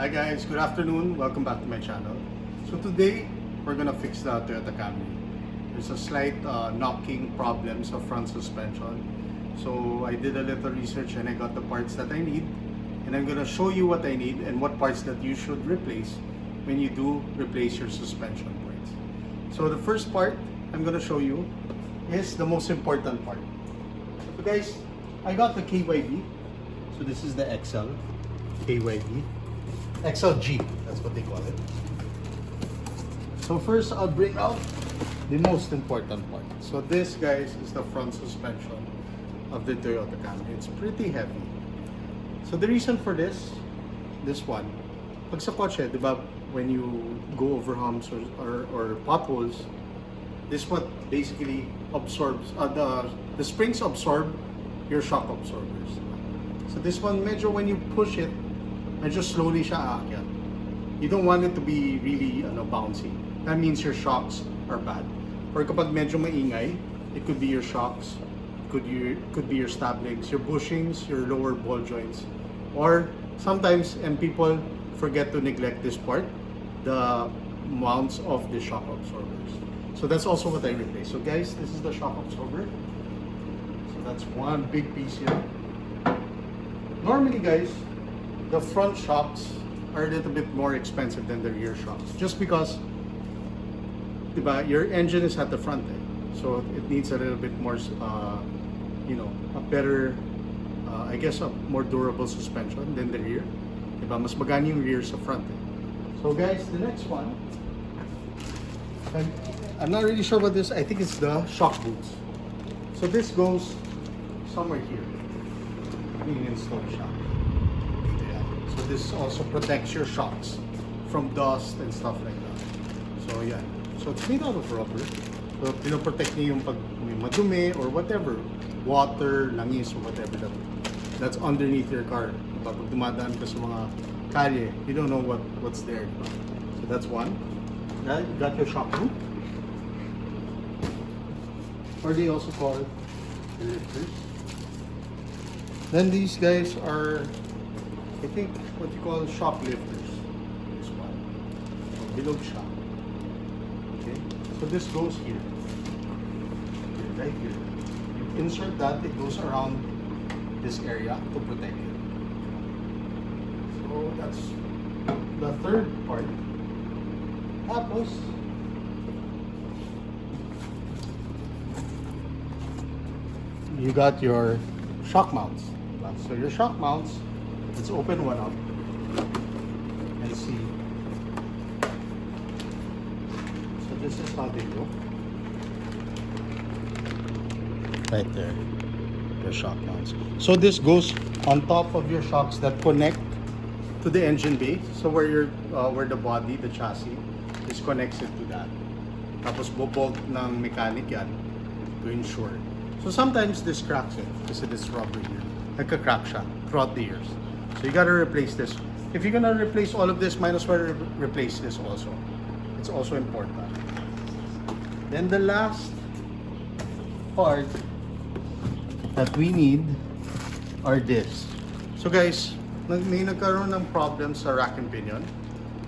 Hi guys, good afternoon. Welcome back to my channel. So today, we're gonna fix the Toyota Camry. There's a slight knocking problems of front suspension. So I did a little research and I got the parts that I need. And I'm gonna show you what I need and what parts that you should replace when you do replace your suspension parts. So the first part I'm gonna show you is the most important part. So guys, I got the KYB. So this is the XL KYB. XLG, that's what they call it. So first, I'll bring out the most important part. So this, guys, is the front suspension of the Toyota Camry. It's pretty heavy. So the reason for this one, pag sa kotse, di ba, when you go over humps or potholes, this what basically absorbs, the springs absorb your shock absorbers. So this one, medyo when you push it, medyo slowly siya aakyat. You don't want it to be really bouncy. That means your shocks are bad. Or kapag medyo maingay, it could be your shocks, could be your stab legs, your bushings, your lower ball joints. Or sometimes, and people forget to neglect this part, the mounts of the shock absorbers. So that's also what I replace. So guys, this is the shock absorber. So that's one big piece here. Normally guys, the front shocks are a little bit more expensive than the rear shocks, just because diba, your engine is at the front end, so it needs a little bit more a better I guess a more durable suspension than the rear, diba? Mas magaan yung rear sa front end. So guys, the next one, I'm not really sure what this, I think it's the shock boots. So this goes somewhere here, being installed shock. So this also protects your shocks from dust and stuff like that. So yeah, so it's made out of rubber. So pinoprotect niya yung pag may madumi or whatever, water, langis or whatever that's underneath your car. Pag dumadaan ka sa mga kalye, you don't know what's there. So that's one. Now you got your shock boot, or they also call it the lifters. Then these guys are, I think, what you call shock lifters. This one. So below shock. Okay. So this goes here. Right here. You insert that, it goes around this area to protect it. So that's the third part. Tapos, you got your shock mounts. So your shock mounts, let's open one up and see. So this is how they look. Right there, your shock mounts. So this goes on top of your shocks that connect to the engine bay. So where the body, the chassis, this connects it to that. Tapos bobolt ng mechanic yan to ensure. So sometimes this cracks it kasi this rubber here. Nagka-crack siya throughout the years. So you gotta replace this. If you're gonna replace all of this, might as well replace this also. It's also important. Then the last part that we need are this. So guys, may nagkaroon ng problems sa rack and pinion,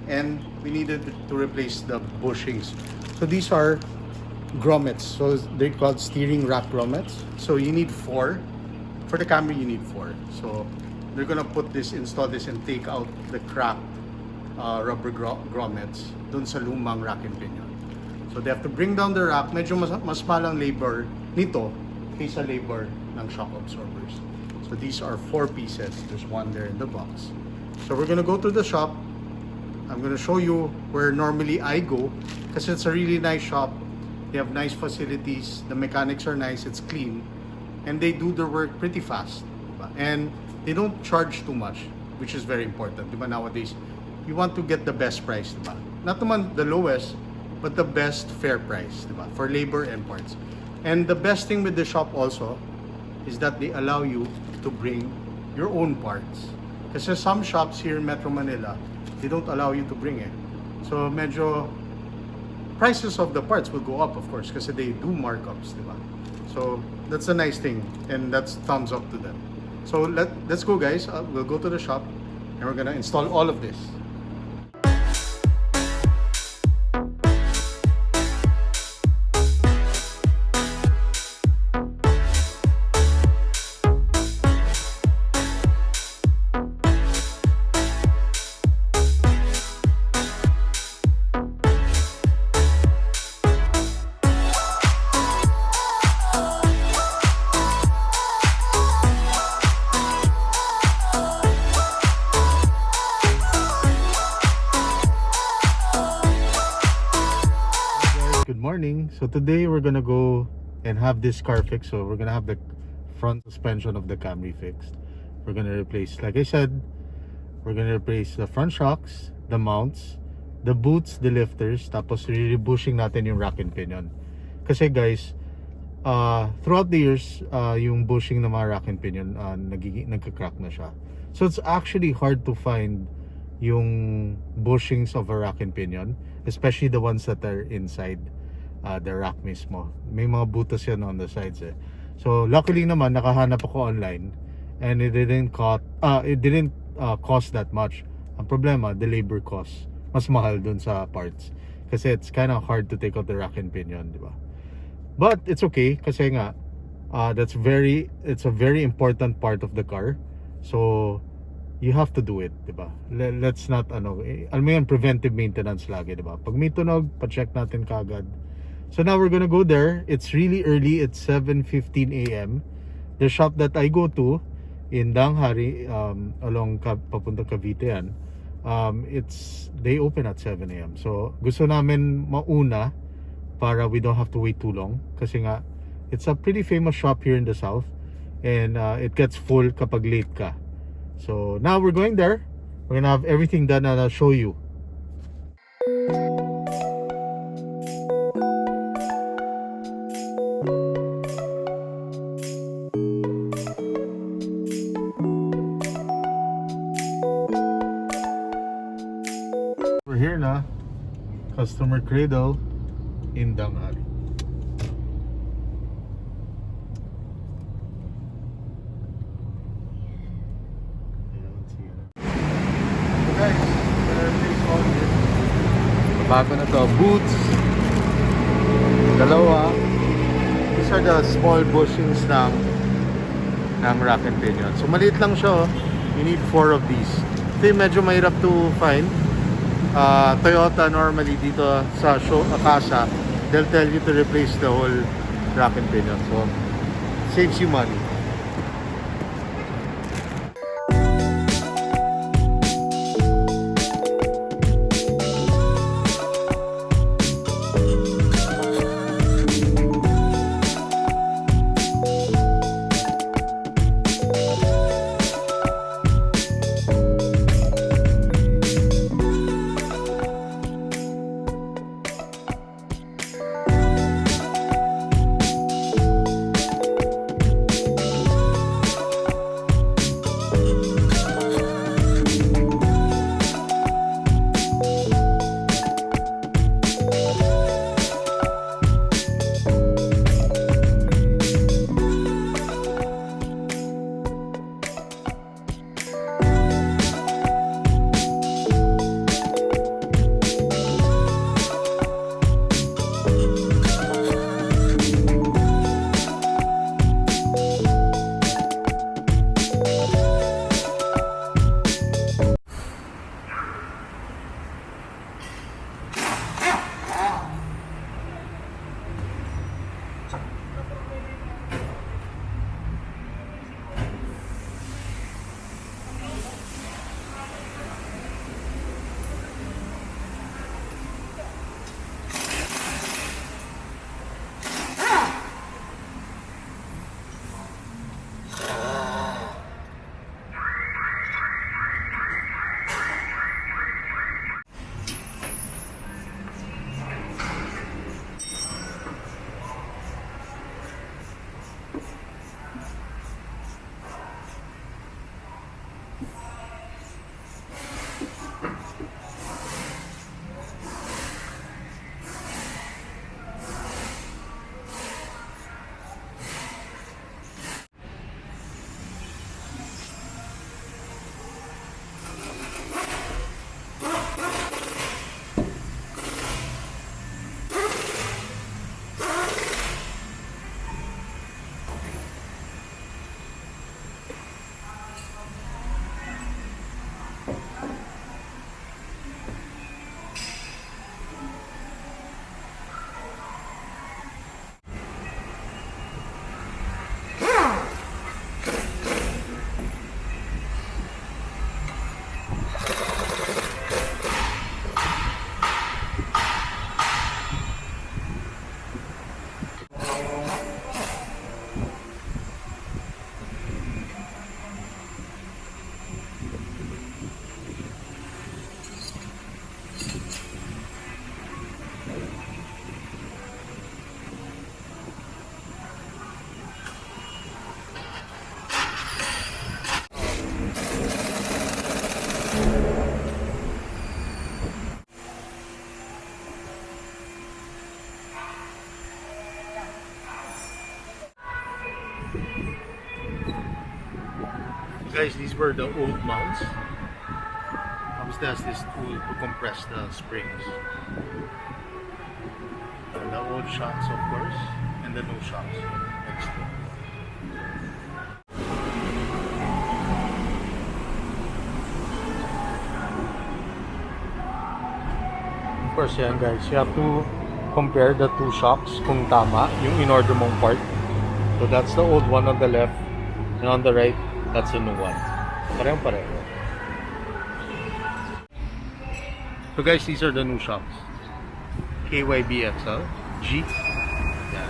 and we needed to replace the bushings. So these are grommets. So they're called steering rack grommets. So you need 4. For the Camry, you need 4. So they're gonna install this and take out the cracked rubber grommets dun sa lumang rack and pinion. So they have to bring down the rack. Medyo mas malang labor nito kaysa labor ng shock absorbers. So these are 4 pieces. There's one there in the box. So we're gonna go to the shop. I'm gonna show you where normally I go because it's a really nice shop. They have nice facilities. The mechanics are nice. It's clean. And they do their work pretty fast. Diba? And they don't charge too much, which is very important. Diba? Nowadays, you want to get the best price. Diba? Not naman the lowest, but the best fair price, diba? For labor and parts. And the best thing with the shop also is that they allow you to bring your own parts. Kasi some shops here in Metro Manila, they don't allow you to bring it. So medyo prices of the parts will go up, of course, kasi they do markups, diba? So that's a nice thing, and that's thumbs up to them. So let's go guys, we'll go to the shop and we're gonna install all of this. Good morning. So today we're gonna go and have this car fixed. So we're gonna have the front suspension of the Camry fixed. We're gonna replace, like I said, we're gonna replace the front shocks, the mounts, the boots, the lifters, tapos re-bushing natin yung rack and pinion. Kasi guys, throughout the years, yung bushing ng mga rack and pinion, nagka-crack na siya. So it's actually hard to find yung bushings of a rack and pinion, especially the ones that are inside the rack mismo. May mga butas yan on the sides eh. So luckily naman nakahanap ako online and it didn't cost that much. Ang problema, the labor cost mas mahal dun sa parts kasi it's kind of hard to take out the rack and pinion, di ba? But it's okay kasi nga it's a very important part of the car. So you have to do it, di ba? Let's not alam mo yan, preventive maintenance lagi, di ba? Pag may tunog, pa-check natin kaagad. So now we're gonna go there. It's really early. It's 7:15 a.m. The shop that I go to in Danghari, along papuntang Cavite yan, they open at 7 a.m. So gusto namin mauna para we don't have to wait too long kasi nga it's a pretty famous shop here in the south and it gets full kapag late ka. So now we're going there. We're gonna have everything done and I'll show you. We're here na, customer cradle in Danghari. Guys, bago na to, boots, dalawa. These are the small bushings ng rack and pinion. So maliit lang siya, oh. You need 4 of these. Ito yung medyo mahirap to find. Toyota normally dito sa Akasa, they'll tell you to replace the whole rack and pinion. So saves you money. Guys, these were the old mounts. Tapos there's this tool to compress the springs. And the old shocks, of course, and the new shocks next to it. Of course, yan guys, you have to compare the two shocks kung tama yung in-order mong part. So that's the old one on the left, and on the right, that's the new one. Parehong pareho. So guys, these are the new shocks. KYBXL G. Yeah.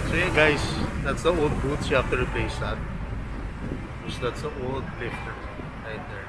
So yeah guys, that's the old boots, you have to replace that. So that's the old lifter right there.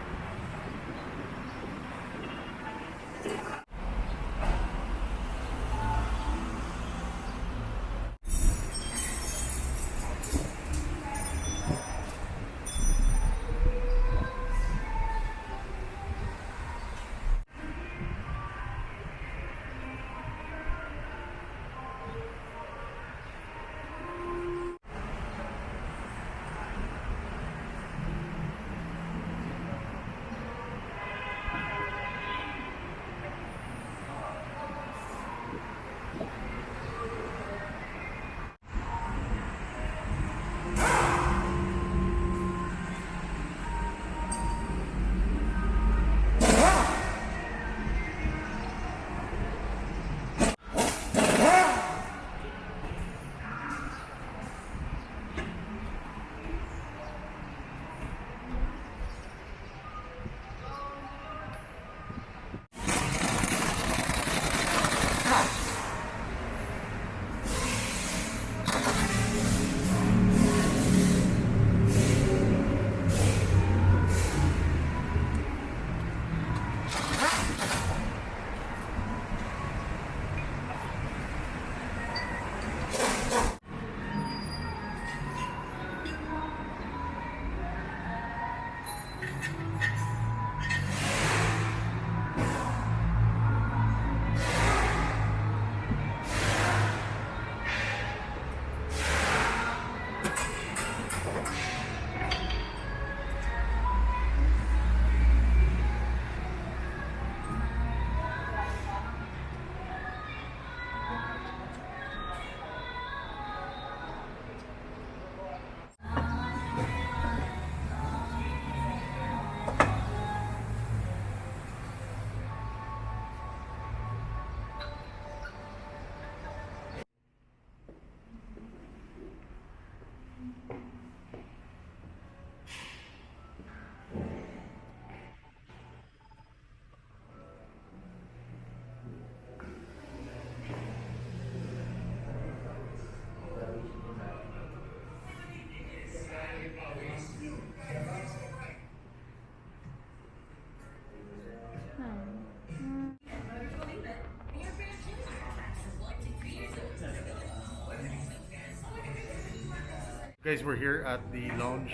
Guys, we're here at the lounge,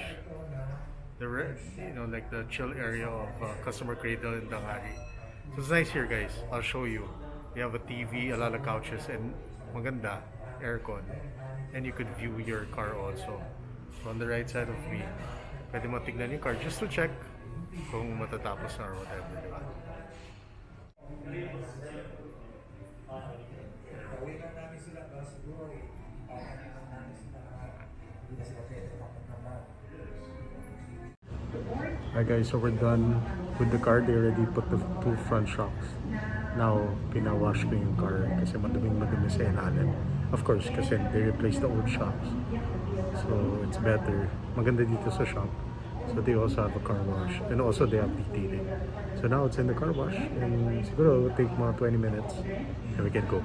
like the chill area of Customer Cradle in Dangari. So it's nice here, guys. I'll show you. We have a TV, a lot of couches, and maganda aircon, and you could view your car also. So on the right side of me, pwede mo tignan yung car just to check kung matatapos na or whatever, di ba? Alright guys, so we're done with the car. They already put the two front shocks. Now, pinawash ko yung car kasi madumi sa ilalim. Of course, kasi they replaced the old shocks. So, it's better. Maganda dito sa shop. So, they also have a car wash. And also, they have detailing. So, now it's in the car wash. And siguro, it'll take mga 20 minutes. And we can go.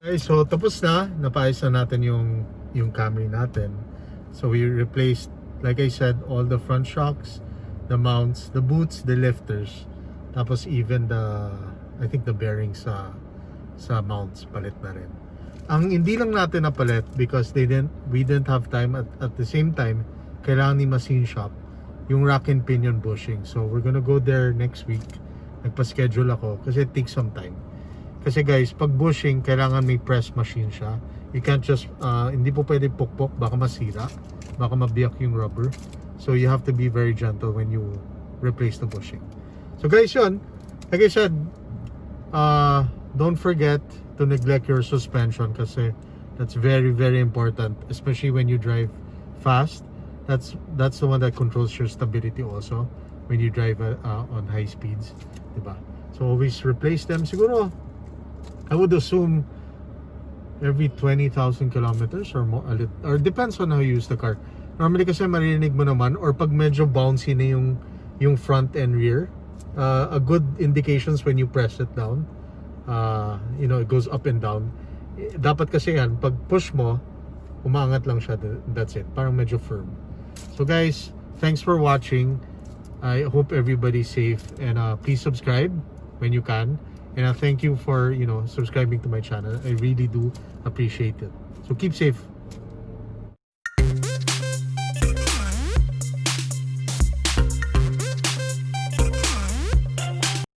Okay, so tapos na. Napayos na natin yung Camry natin. So, we replaced, like I said, all the front shocks, the mounts, the boots, the lifters. Tapos even I think the bearings sa mounts, palit na rin. Ang hindi lang natin napalit because we didn't have time at the same time, kailangan ni machine shop yung rack and pinion bushing. So we're gonna go there next week. Nagpa-schedule ako kasi it takes some time. Kasi guys, pag bushing, kailangan may press machine siya. You can't just, hindi po pwede pukpok, baka masira, baka mabiyak yung rubber. So you have to be very gentle when you replace the bushing. So guys, yun, like I said, don't forget to neglect your suspension kasi that's very, very important, especially when you drive fast. That's the one that controls your stability also when you drive on high speeds, diba? So always replace them. Siguro, I would assume every 20,000 kilometers or more, or depends on how you use the car. Normally kasi marinig mo naman, or pag medyo bouncy na yung front and rear, a good indications when you press it down, you know, it goes up and down. Dapat kasi yan, pag push mo, umaangat lang siya, that's it, parang medyo firm. So guys, thanks for watching. I hope everybody's safe, and please subscribe when you can. And thank you for, you know, subscribing to my channel. I really do appreciate it. So keep safe.